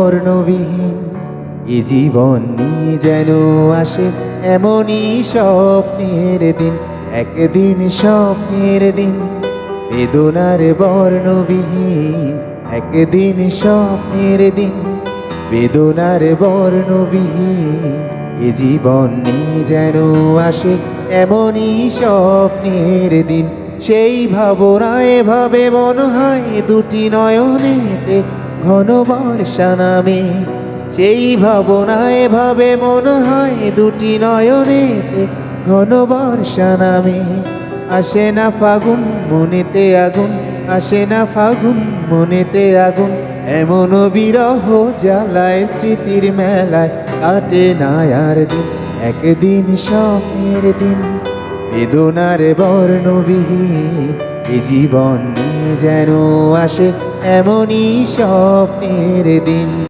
বর্ণবিহীন এ জীবন নিয়ে যেন আসে এমনই স্বপ্নের দিন, একদিন স্বপ্নের দিন বেদনার বর্ণবিহীন, একদিন স্বপ্নের দিন বেদনার বর্ণবিহীন এ জীবন নিয়ে যেন আসে এমনই স্বপ্নের দিন। সেই ভাবনায় ভাবে মনে হয় দুটি নয়নেতে ঘন বর্ষা নামে, সেই ভাবনায় ভাবে মনে হয় দুটি নয়নেতে ঘন বর্ষা নামে। আসে না ফাগুন মনেতে আগুন, আসে না ফাগুন মনেতে আগুন, এমন বিরহ জ্বালায় স্মৃতির মেলায় কাটে না আর দিন, একদিন স্বপ্নের দিন বেদনার বর্ণবিহীন এ জীবন নিয়ে যেন আসে এমনই স্বপ্নের দিন।